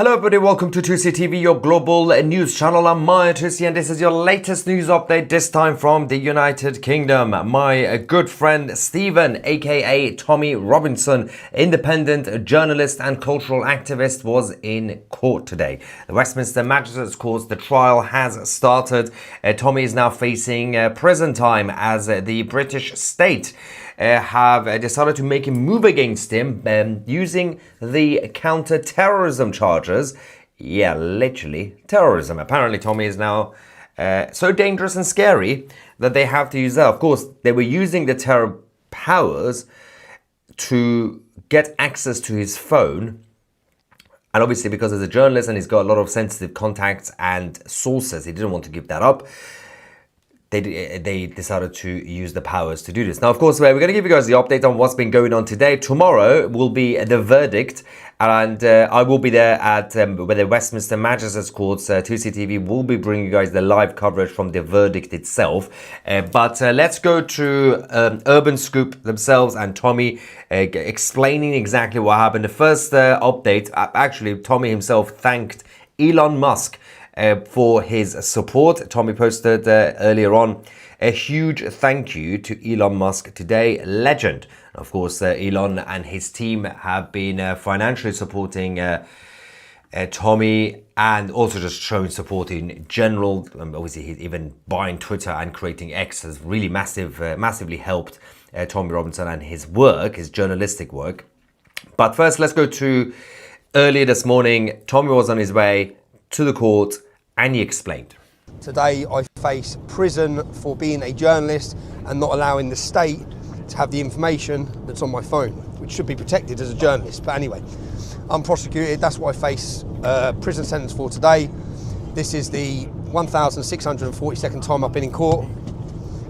Hello everybody, welcome to Tousi TV, your global news channel. I'm Tousi and this is your latest news update, this time from the United Kingdom. My good friend Stephen, aka Tommy Robinson, independent journalist and cultural activist, was in court today. The Westminster Magistrates Court, the trial has started. Tommy is now facing prison time as the British state have decided to make a move against him using the counter-terrorism charges. Yeah, literally terrorism. Apparently Tommy is now so dangerous and scary that they have to use that. Of course, they were using the terror powers to get access to his phone. And obviously because he's a journalist and he's got a lot of sensitive contacts and sources, he didn't want to give that up. They decided to use the powers to do this. Now, of course, we're going to give you guys the update on what's been going on today. Tomorrow will be the verdict, and I will be there at where the Westminster Magistrates Court. Tousi TV will be bringing you guys the live coverage from the verdict itself. But let's go to Urban Scoop themselves and Tommy explaining exactly what happened. The first update, actually, Tommy himself thanked Elon Musk for his support. Tommy posted earlier on a huge thank you to Elon Musk today, legend. Of course, Elon and his team have been financially supporting Tommy and also just showing support in general. Obviously, he's even buying Twitter and creating X has really massively helped Tommy Robinson and his work, his journalistic work. But first, let's go to earlier this morning. Tommy was on his way to the court and he explained. Today I face prison for being a journalist and not allowing the state to have the information that's on my phone, which should be protected as a journalist. But anyway, I'm prosecuted. That's what I face prison sentence for today. This is the 1,642nd time I've been in court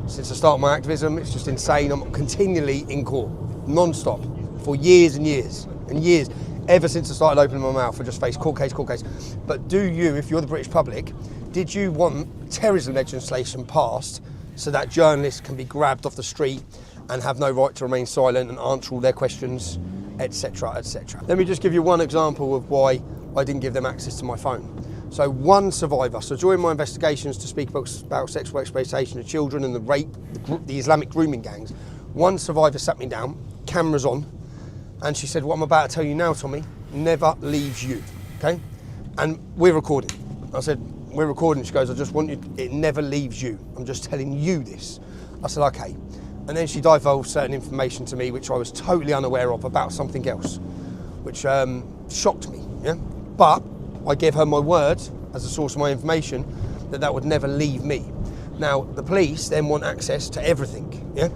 since the start of my activism. It's just insane. I'm continually in court, non-stop, for years and years and years. Ever since I started opening my mouth, I just face court case, court case. But do you, if you're the British public, did you want terrorism legislation passed so that journalists can be grabbed off the street and have no right to remain silent and answer all their questions, etc., etc.? Let me just give you one example of why I didn't give them access to my phone. So one survivor, so during my investigations to speak about sexual exploitation of children and the rape, the Islamic grooming gangs, one survivor sat me down, cameras on, and she said, what I'm about to tell you now, Tommy, never leaves you, okay? And we're recording. I said, we're recording. She goes, I just want you, it never leaves you. I'm just telling you this. I said, okay. And then she divulged certain information to me, which I was totally unaware of about something else, which shocked me, yeah? But I gave her my word as a source of my information that that would never leave me. Now, the police then want access to everything, yeah?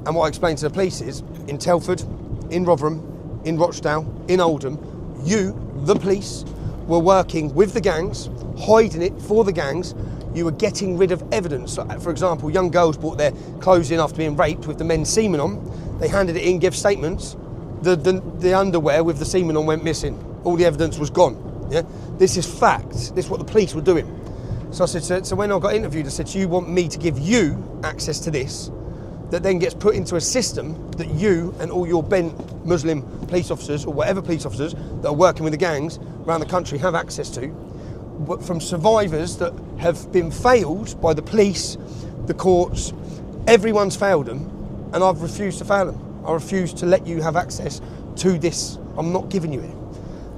And what I explained to the police is, in Telford, in Rotherham, in Rochdale, in Oldham, you, the police, were working with the gangs, hiding it for the gangs. You were getting rid of evidence. So, for example, young girls brought their clothes in after being raped with the men's semen on. They handed it in, gave statements. The underwear with the semen on went missing. All the evidence was gone. Yeah, this is fact. This is what the police were doing. So I said, so when I got interviewed, I said, so you want me to give you access to this? That then gets put into a system that you and all your bent Muslim police officers or whatever police officers that are working with the gangs around the country have access to, but from survivors that have been failed by the police, the courts, everyone's failed them, and I've refused to fail them. I refuse to let you have access to this. I'm not giving you it.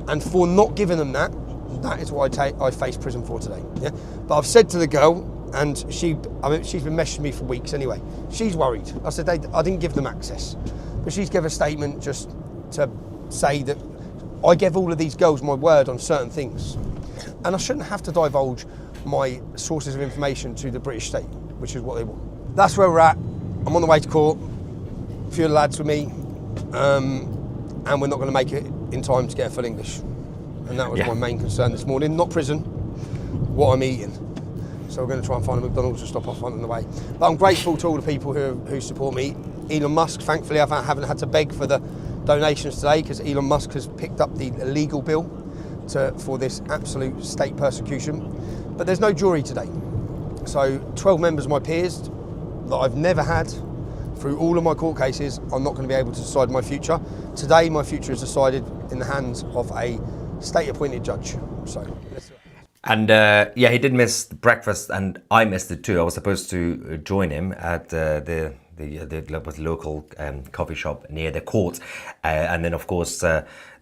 And for not giving them that, that is what I face prison for today. Yeah? But I've said to the girl, and she's been messaging me for weeks anyway. She's worried. I said I didn't give them access. But she's given a statement just to say that I gave all of these girls my word on certain things. And I shouldn't have to divulge my sources of information to the British state, which is what they want. That's where we're at. I'm on the way to court. A few of the lads with me. And we're not going to make it in time to get a full English. And that was my main concern this morning. Not prison, what I'm eating. So we're going to try and find a McDonald's to stop off on the way. But I'm grateful to all the people who support me. Elon Musk, thankfully I haven't had to beg for the donations today because Elon Musk has picked up the illegal bill for this absolute state persecution. But there's no jury today. So 12 members of my peers that I've never had through all of my court cases are not going to be able to decide my future. Today my future is decided in the hands of a state-appointed judge. So. And yeah, he did miss breakfast, and I missed it too. I was supposed to join him at the local coffee shop near the court, and then of course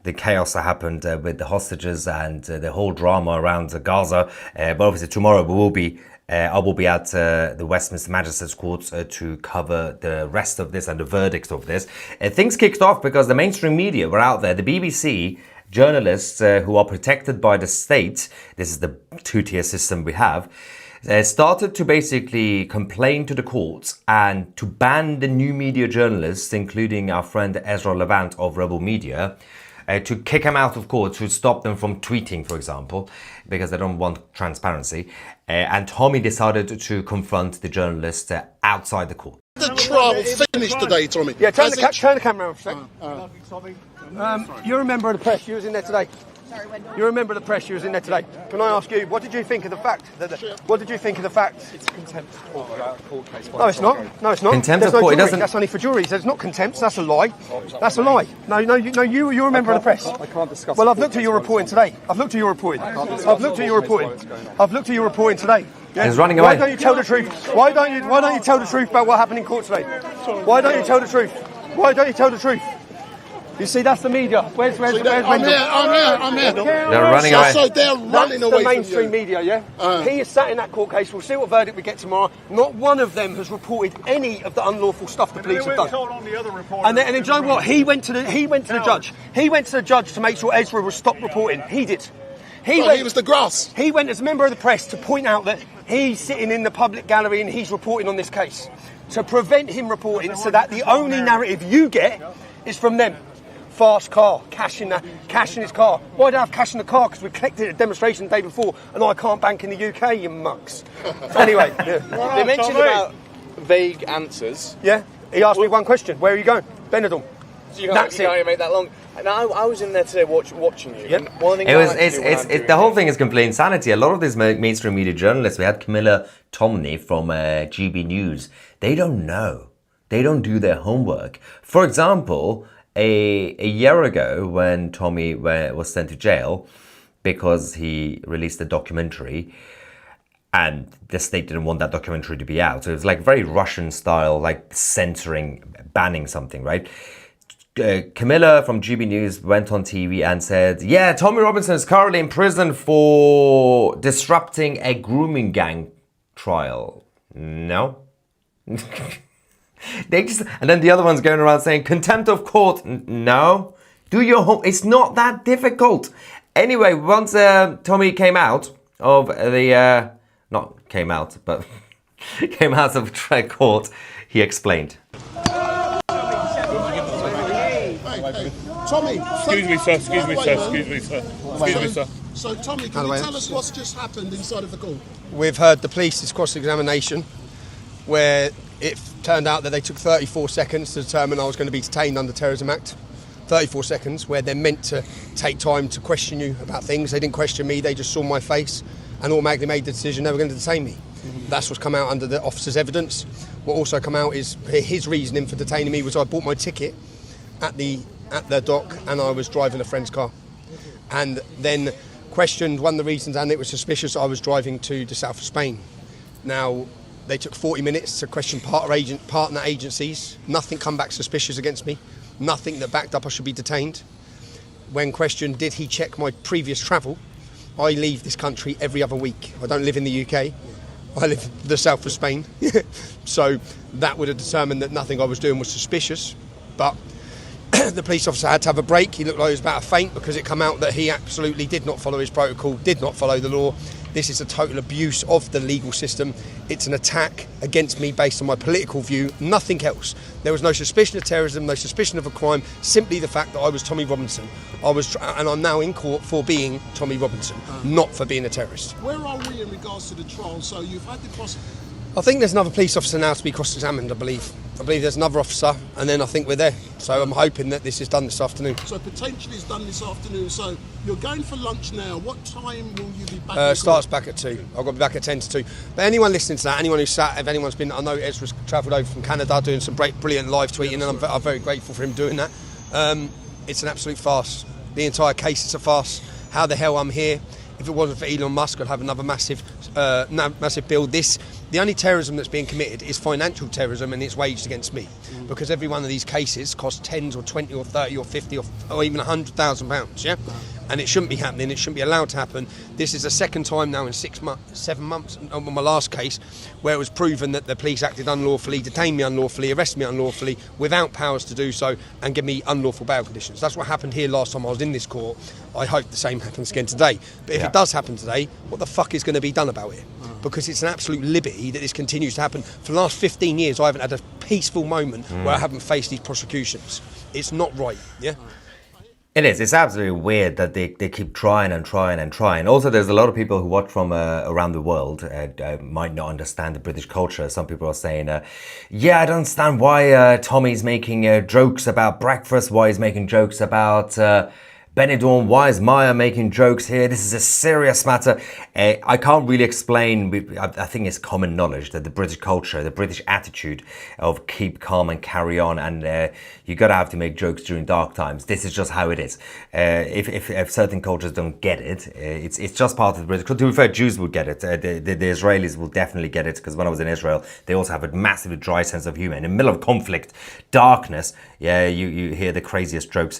the chaos that happened with the hostages and the whole drama around Gaza. But obviously tomorrow I will be at the Westminster Magistrates Court to cover the rest of this and the verdict of this. Things kicked off because the mainstream media were out there. The BBC journalists who are protected by the state, this is the two-tier system we have, started to basically complain to the courts and to ban the new media journalists, including our friend Ezra Levant of Rebel Media, to kick them out of court, to stop them from tweeting, for example, because they don't want transparency. And Tommy decided to confront the journalist outside the court. The trial finished today, Tommy. Yeah, turn the camera around for a second. You're a member of the press. You was in there today. Sorry, You're a member of the press. You was in there today. Can I ask you, what did you think of the fact? What did you think of the fact? It's a contempt of court case. No, it's not. No, it's not. Contempt There's of court. No It doesn't. That's only for juries. There's not contempt. That's a lie. That's a lie. No. You're a member of the press. I can't discuss. Well, I've looked at your reporting today. I've looked at your reporting. I've looked at your reporting today. Yeah? He's running away. Why don't you tell the truth? Why don't you tell the truth about what happened in court today? Why don't you tell the truth? Why don't you tell the truth? You see, that's the media. Where's I'm here. They're running away. So they're running That's away the mainstream from you. media, yeah? He is sat in that court case. We'll see what verdict we get tomorrow. Not one of them has reported any of the unlawful stuff the police have done. And then, do you know what? He went to the judge. He went to the judge to make sure Ezra would stop reporting. He did. He was the grass. He went as a member of the press to point out that he's sitting in the public gallery and he's reporting on this case. To prevent him reporting so that the only narrative you get is from them. Fast car, cash in his car. Why do I have cash in the car? Because we collected a demonstration the day before and I can't bank in the UK, you mucks. Anyway. Yeah. They mentioned about vague answers. Yeah? He asked me one question. Where are you going? Benidorm. So you can't even make that long. And I was in there today watching you. Yep. One thing The whole thing is complete insanity. A lot of these mainstream media journalists, we had Camilla Tomney from GB News, they don't know. They don't do their homework. For example, a year ago when Tommy was sent to jail because he released a documentary and the state didn't want that documentary to be out. So it was like very Russian style, like censoring, banning something, right? Camilla from GB News went on TV and said, yeah, Tommy Robinson is currently in prison for disrupting a grooming gang trial. No. And then the other one's going around saying contempt of court. No. Do your home. It's not that difficult. Anyway, once Tommy came out of the, not came out, but came out of court, he explained. Tommy. Excuse me, sir. So, Tommy, can you tell us what's just happened inside of the court? We've heard the police's cross-examination where it turned out that they took 34 seconds to determine I was going to be detained under Terrorism Act. 34 seconds, where they're meant to take time to question you about things. They didn't question me, they just saw my face and automatically made the decision they were going to detain me. That's what's come out under the officer's evidence. What also come out is his reasoning for detaining me was I bought my ticket at the dock and I was driving a friend's car. And then questioned one of the reasons, and it was suspicious I was driving to the south of Spain. Now, they took 40 minutes to question partner agencies. Nothing come back suspicious against me. Nothing that backed up I should be detained. When questioned, did he check my previous travel? I leave this country every other week. I don't live in the UK. I live in the south of Spain. So that would have determined that nothing I was doing was suspicious. But the police officer had to have a break. He looked like he was about to faint because it came out that he absolutely did not follow his protocol, did not follow the law. This is a total abuse of the legal system. It's an attack against me based on my political view, nothing else. There was no suspicion of terrorism, no suspicion of a crime, simply the fact that I was Tommy Robinson. And I'm now in court for being Tommy Robinson, not for being a terrorist. Where are we in regards to the trial? So you've had the cross... I think there's another police officer now to be cross-examined, I believe. I believe there's another officer, and then I think we're there. So I'm hoping that this is done this afternoon. So potentially it's done this afternoon. So you're going for lunch now. What time will you be back? Starts back at 2. I've got to be back at 10 to 2. But anyone listening to that, anyone who's sat, if anyone's been, I know Ezra's travelled over from Canada doing some brilliant live tweeting, and I'm very grateful for him doing that. It's an absolute farce. The entire case is a farce. how the hell I'm here. If it wasn't for Elon Musk, I'd have another massive build. The only terrorism that's being committed is financial terrorism, and it's waged against me. Because every one of these cases costs tens or 20 or 30 or 50 or even £100,000, yeah? And it shouldn't be happening, it shouldn't be allowed to happen. This is the second time now in 7 months, on my last case, where it was proven that the police acted unlawfully, detained me unlawfully, arrested me unlawfully, without powers to do so, and give me unlawful bail conditions. That's what happened here last time I was in this court. I hope the same happens again today. But if it does happen today, what the fuck is going to be done about it? Because it's an absolute liberty that this continues to happen. For the last 15 years, I haven't had a peaceful moment where I haven't faced these prosecutions. It's not right, yeah? It is. It's absolutely weird that they keep trying and trying and trying. Also, there's a lot of people who watch from around the world might not understand the British culture. Some people are saying, yeah, I don't understand why Tommy's making jokes about breakfast, why he's making jokes about Benidorm, why is Maya making jokes here? This is a serious matter. I can't really explain. I think it's common knowledge that the British culture, the British attitude of keep calm and carry on, and you gotta have to make jokes during dark times. This is just how it is. If certain cultures don't get it, it's just part of the British. To be fair, Jews would get it. The Israelis will definitely get it, because when I was in Israel, they also have a massively dry sense of humor. In the middle of conflict, darkness, yeah, you hear the craziest jokes.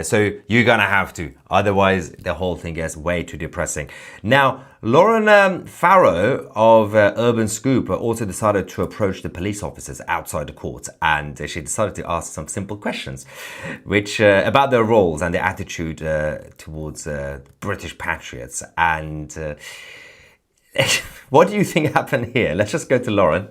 So you're gonna have to, otherwise the whole thing gets way too depressing. Now, Lauren Farrow of Urban Scoop also decided to approach the police officers outside the court, and she decided to ask some simple questions, which about their roles and their attitude towards British patriots. And what do you think happened here? Let's just go to Lauren.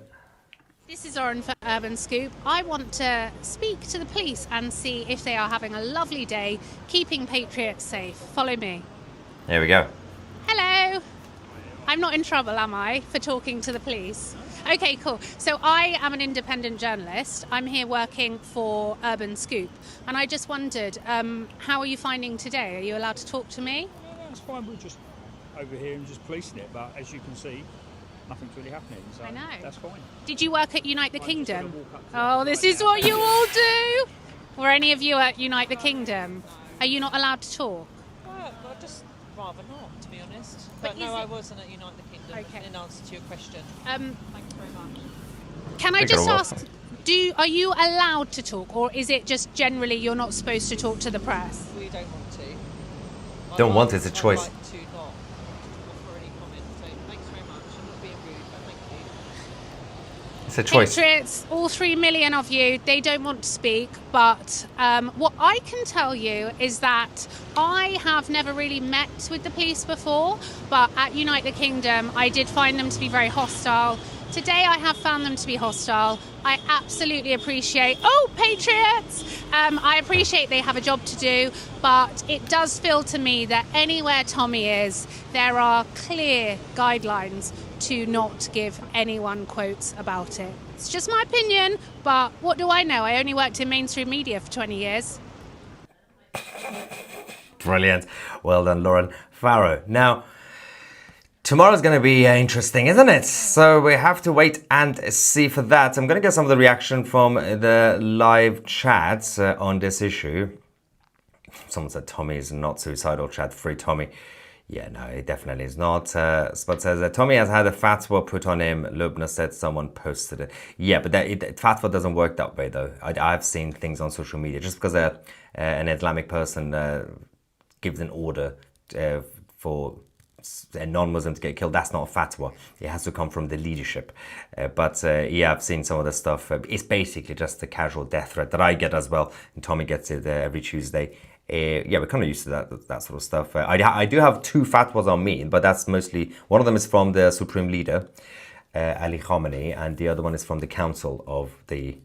This is Lauren for Urban Scoop. I want to speak to the police and see if they are having a lovely day keeping patriots safe. Follow me. There we go. Hello. I'm not in trouble, am I, for talking to the police? Okay, cool. So I am an independent journalist. I'm here working for Urban Scoop. And I just wondered, how are you finding today? Are you allowed to talk to me? No, that's fine. We're just over here and just policing it. But as you can see, nothing's really happening, so I know. That's fine. Did you work at Unite the Kingdom? Oh, this is what you all do! Were any of you at Unite the Kingdom? Are you not allowed to talk? I'd just rather not, to be honest. But But no, I wasn't at Unite the Kingdom, Okay. in answer to your question. Um, Thank you very much. Can I They just gotta ask, are you allowed to talk, or is it just generally you're not supposed to talk to the press? We don't want to. Don't want, it's a choice. I'd like to not offer any comment, so thanks very much. I'm not being rude, but thank you. It's a choice. Patriots, all 3 million of you, they don't want to speak, but what I can tell you is that I have never really met with the police before, but at Unite the Kingdom, I did find them to be very hostile. Today, I have found them to be hostile. I absolutely appreciate, patriots! I appreciate they have a job to do, but it does feel to me that anywhere Tommy is, there are clear guidelines to not give anyone quotes about it. It's just my opinion, but what do I know? I only worked in mainstream media for 20 years. Brilliant. Well done, Lauren Farrow. Now, tomorrow's going to be interesting, isn't it? So we have to wait and see for that. I'm going to get some of the reaction from the live chats on this issue. Someone said Tommy is not suicidal. Chat free Tommy. Yeah, no, it definitely is not. Spot says that Tommy has had a fatwa put on him. Lubna said someone posted it. Yeah, but fatwa doesn't work that way, though. I've seen things on social media. Just because an Islamic person gives an order for a non-Muslim to get killed, that's not a fatwa. It has to come from the leadership. Yeah, I've seen some of the stuff. It's basically just a casual death threat that I get as well. And Tommy gets it every Tuesday. Yeah, we're kind of used to that sort of stuff. I do have 2 fatwas on me, but that's mostly, one of them is from the Supreme Leader, Ali Khamenei, and the other one is from the Council of the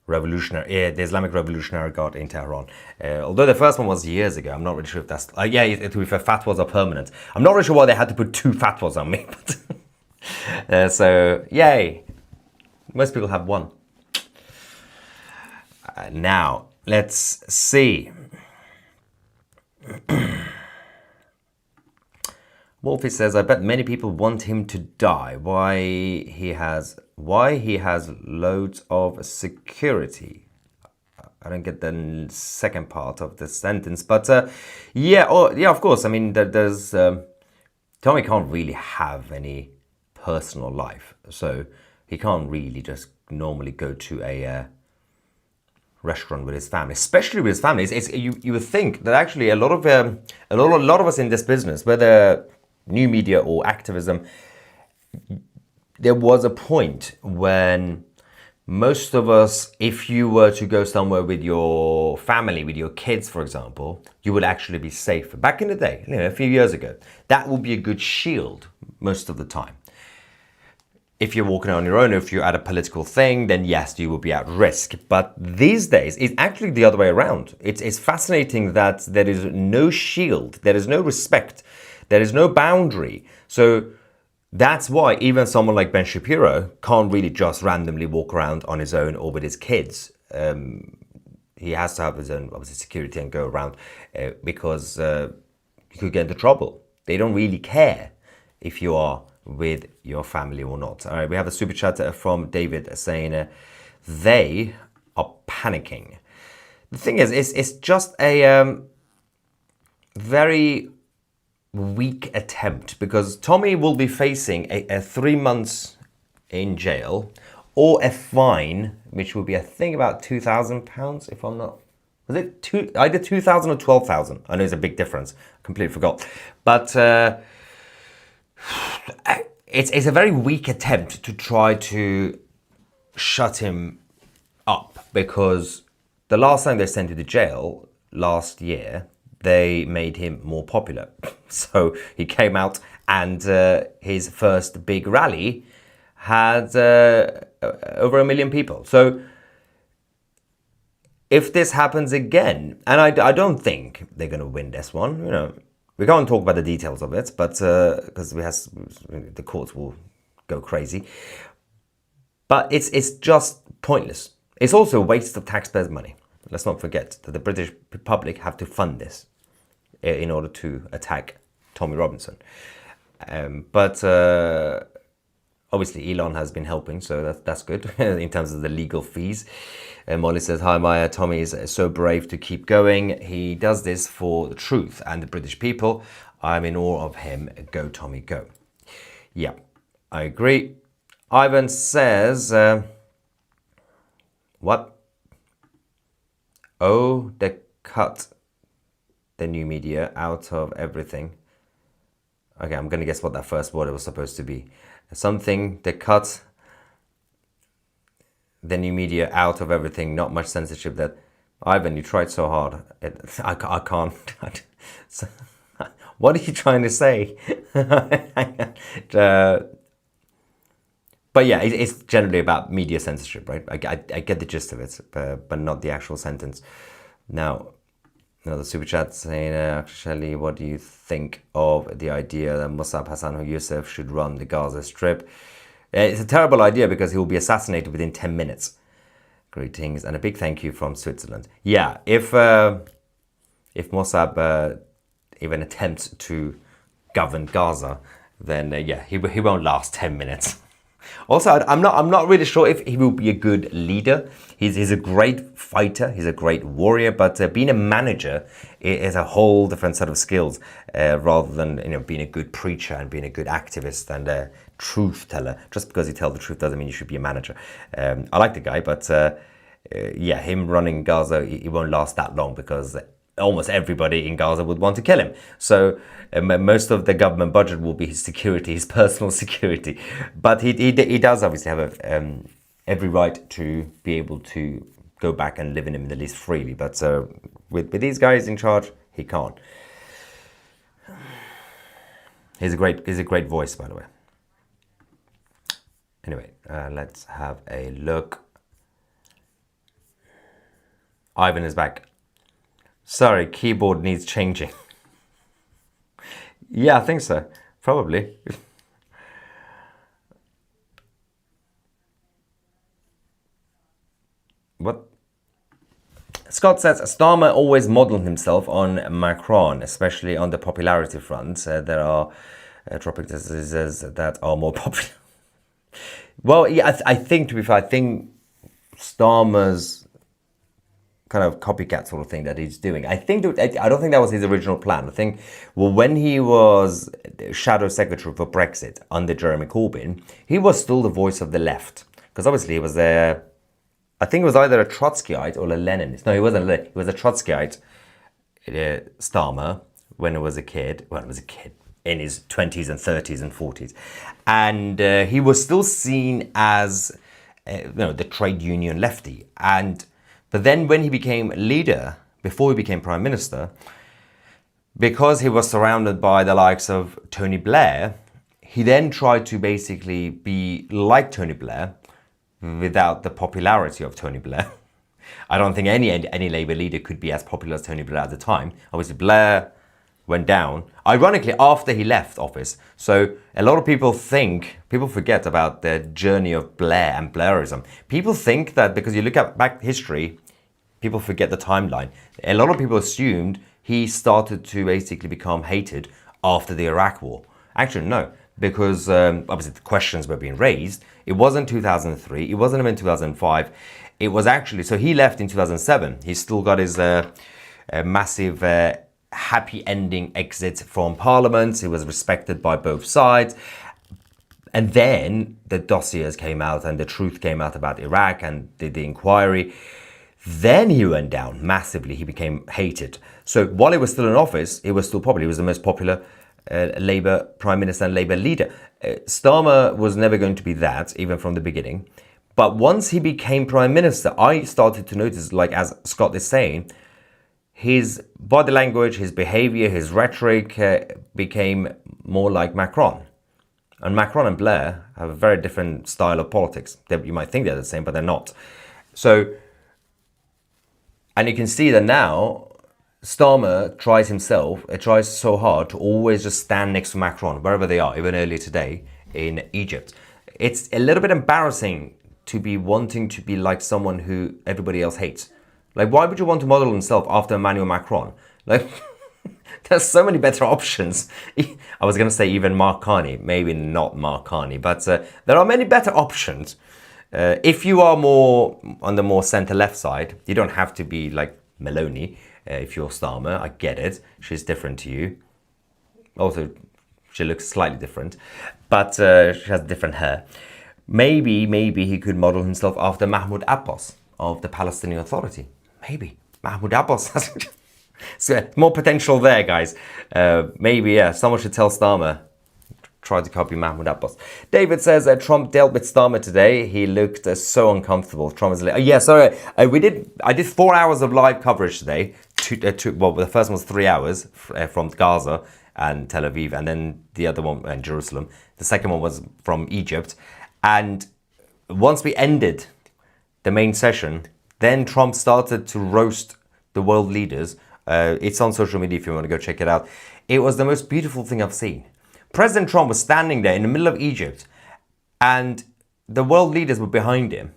Islamic Revolutionary Guard in Tehran. Although the first one was years ago, I'm not really sure if that's... it will be for fatwas are permanent. I'm not really sure why they had to put 2 fatwas on me. But so, yay. Most people have 1. Now, let's see. Wolfie says, I bet many people want him to die. Why he has loads of security. I don't get the second part of the sentence, but yeah, of course. I mean, there's Tommy can't really have any personal life, so he can't really just normally go to a restaurant with his family, especially with his family. You would think that actually a lot of us in this business, whether new media or activism, there was a point when most of us, if you were to go somewhere with your family, with your kids, for example, you would actually be safer. Back in the day, a few years ago, that would be a good shield most of the time. If you're walking on your own, if you're at a political thing, then yes, you will be at risk. But these days, it's actually the other way around. It's fascinating that there is no shield, there is no respect, there is no boundary. So that's why even someone like Ben Shapiro can't really just randomly walk around on his own or with his kids. He has to have his own, obviously, security and go around because he could get into trouble. They don't really care if you are with your family or not. All right, we have a super chat from David saying they are panicking. The thing is, it's just a very weak attempt, because Tommy will be facing a 3 months in jail or a fine, which will be, I think, about £2,000, if I'm not... Was it either 2,000 or 12,000? I know it's a big difference. I completely forgot. But it's a very weak attempt to try to shut him up, because the last time they sent him to jail last year, they made him more popular. So he came out and his first big rally had over 1 million people. So if this happens again, and I don't think they're going to win this one, we can't talk about the details of it, but because the courts will go crazy. But it's just pointless. It's also a waste of taxpayers' money. Let's not forget that the British public have to fund this in order to attack Tommy Robinson. But obviously Elon has been helping, so that's good in terms of the legal fees. Molly says, hi Maya, Tommy is so brave to keep going. He does this for the truth and the British people. I'm in awe of him. Go Tommy, go. Yeah, I agree. Ivan says, what? Oh, they cut the new media out of everything. Okay, I'm going to guess what that first word was supposed to be. Something, they cut the new media out of everything, not much censorship. That Ivan, you tried so hard. I can't. What are you trying to say? But yeah, it's generally about media censorship, right? I get the gist of it, but not the actual sentence. Now, another super chat saying, actually, what do you think of the idea that Mossab Hassan Youssef should run the Gaza Strip? It's a terrible idea because he will be assassinated within 10 minutes. Greetings and a big thank you from Switzerland. Yeah, if Mossab even attempts to govern Gaza, then yeah, he won't last 10 minutes. Also, I'm not really sure if he will be a good leader. He's a great fighter, he's a great warrior, but being a manager is a whole different set of skills, rather than being a good preacher and being a good activist and a truth teller. Just because you tell the truth doesn't mean you should be a manager. I like the guy, but yeah, him running Gaza, he won't last that long because almost everybody in Gaza would want to kill him. So most of the government budget will be his security, his personal security. But he does obviously have every right to be able to go back and live in the Middle East freely. But with these guys in charge, he can't. He's a great voice, by the way. Anyway, let's have a look. Ivan is back. Sorry, keyboard needs changing. Yeah, I think so. Probably. What? Scott says, Starmer always modeled himself on Macron, especially on the popularity front. There are tropic diseases that are more popular. Well, yeah, I think, to be fair, I think Starmer's kind of copycat sort of thing that he's doing. I don't think that was his original plan. I think, well, when he was shadow secretary for Brexit under Jeremy Corbyn, he was still the voice of the left. Because obviously he was I think it was either a Trotskyite or a Leninist. No, he wasn't. He was a Trotskyite, Starmer, when he was a kid. Well, he was a kid in his 20s and 30s and 40s. And he was still seen as, the trade union lefty. But then when he became leader, before he became prime minister, because he was surrounded by the likes of Tony Blair, he then tried to basically be like Tony Blair, without the popularity of Tony Blair. I don't think any Labour leader could be as popular as Tony Blair at the time. Obviously, Blair went down, ironically, after he left office. So a lot of people forget about the journey of Blair and Blairism. People think that because you look at back history, people forget the timeline. A lot of people assumed he started to basically become hated after the Iraq War. Actually, no. Because obviously the questions were being raised. It wasn't 2003, it wasn't even 2005. It was actually, so he left in 2007. He still got his massive happy ending exit from Parliament. He was respected by both sides. And then the dossiers came out and the truth came out about Iraq and the inquiry. Then he went down massively. He became hated. So while he was still in office, he was still popular. He was the most popular Labour Prime Minister and Labour leader. Starmer was never going to be that, even from the beginning. But once he became Prime Minister, I started to notice, like as Scott is saying, his body language, his behaviour, his rhetoric became more like Macron. And Macron and Blair have a very different style of politics. You might think they're the same, but they're not. So, and you can see that now, Starmer tries so hard to always just stand next to Macron, wherever they are, even earlier today in Egypt. It's a little bit embarrassing to be wanting to be like someone who everybody else hates. Like, why would you want to model himself after Emmanuel Macron? Like, there's so many better options. I was going to say even Mark Carney, maybe not Mark Carney, but there are many better options. If you are more on the more centre-left side, you don't have to be like Meloni. If you're Starmer, I get it. She's different to you. Also, she looks slightly different, but she has different hair. Maybe he could model himself after Mahmoud Abbas of the Palestinian Authority. Maybe Mahmoud Abbas has so more potential there, guys. Maybe, yeah, someone should tell Starmer, try to copy Mahmoud Abbas. David says Trump dealt with Starmer today. He looked so uncomfortable. Trump is like, yeah, sorry. I did 4 hours of live coverage today. Well, the first one was 3 hours from Gaza and Tel Aviv, and then the other one in Jerusalem. The second one was from Egypt. And once we ended the main session, then Trump started to roast the world leaders. It's on social media if you want to go check it out. It was the most beautiful thing I've seen. President Trump was standing there in the middle of Egypt, and the world leaders were behind him.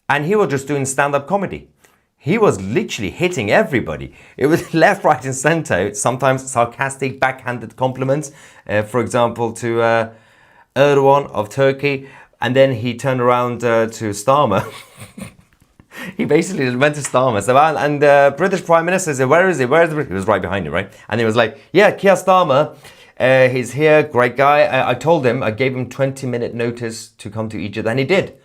And he was just doing stand-up comedy. He was literally hitting everybody. It was left, right, and center. Sometimes sarcastic, backhanded compliments. For example, to Erdogan of Turkey. And then he turned around to Starmer. He basically went to Starmer. So, and the British Prime Minister said, where is he? Where is he? He was right behind him, right? And he was like, yeah, Keir Starmer. He's here, great guy. I told him, I gave him 20-minute notice to come to Egypt, and he did.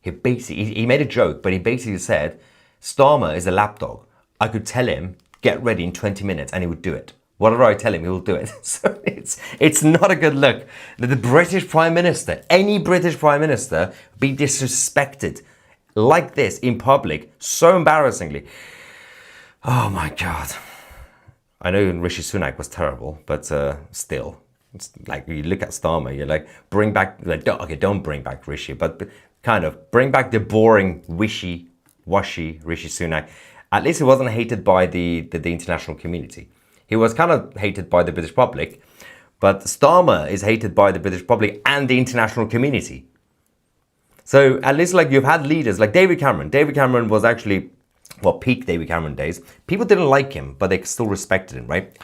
He made a joke, but he basically said, Starmer is a lapdog. I could tell him, get ready in 20 minutes, and he would do it. Whatever I tell him, he will do it. So it's not a good look that the British Prime Minister, any British Prime Minister, be disrespected like this in public, so embarrassingly. Oh my God. I know Rishi Sunak was terrible, but still, it's like you look at Starmer, you're like, bring back, like, don't bring back Rishi, but kind of bring back the boring, wishy-washy Rishi Sunak. At least he wasn't hated by the international community. He was kind of hated by the British public, but Starmer is hated by the British public and the international community. So at least like you've had leaders like David Cameron. David Cameron was actually, well, peak David Cameron days. People didn't like him, but they still respected him, right?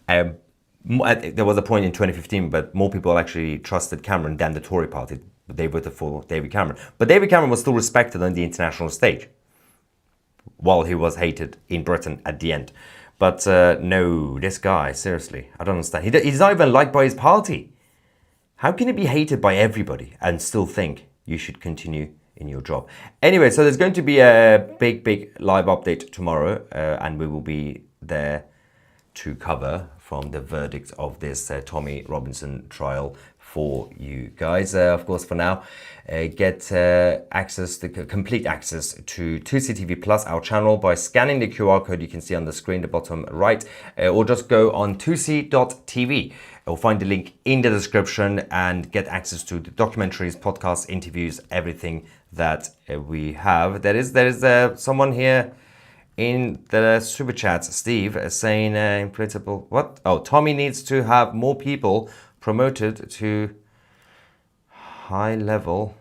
There was a point in 2015, but more people actually trusted Cameron than the Tory party. They voted for David Cameron. But David Cameron was still respected on the international stage. while he was hated in Britain at the end. But no, this guy, seriously, I don't understand. He's not even liked by his party. How can he be hated by everybody and still think you should continue in your job? Anyway, so there's going to be a big live update tomorrow, and we will be there to cover from the verdict of this Tommy Robinson trial for you guys. Of course, for now, get complete access to Tousi TV Plus, our channel, by scanning the QR code you can see on the screen, the bottom right, or just go on tousi.tv. You'll find the link in the description and get access to the documentaries, podcasts, interviews, everything that we have. There is someone here in the super chat, Steve, saying in principle, what? Oh, Tommy needs to have more people promoted to high level.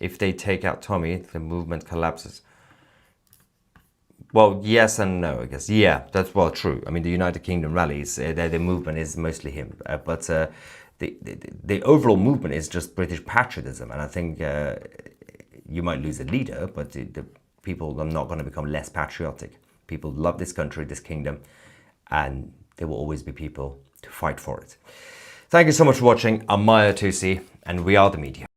If they take out Tommy, the movement collapses. Well, yes and no, I guess. Yeah, that's well true. I mean, the United Kingdom rallies, the movement is mostly him, but the overall movement is just British patriotism, and I think you might lose a leader, but the people are not going to become less patriotic. People love this country, this kingdom, and there will always be people to fight for it. Thank you so much for watching. I'm Tousi, and we are the media.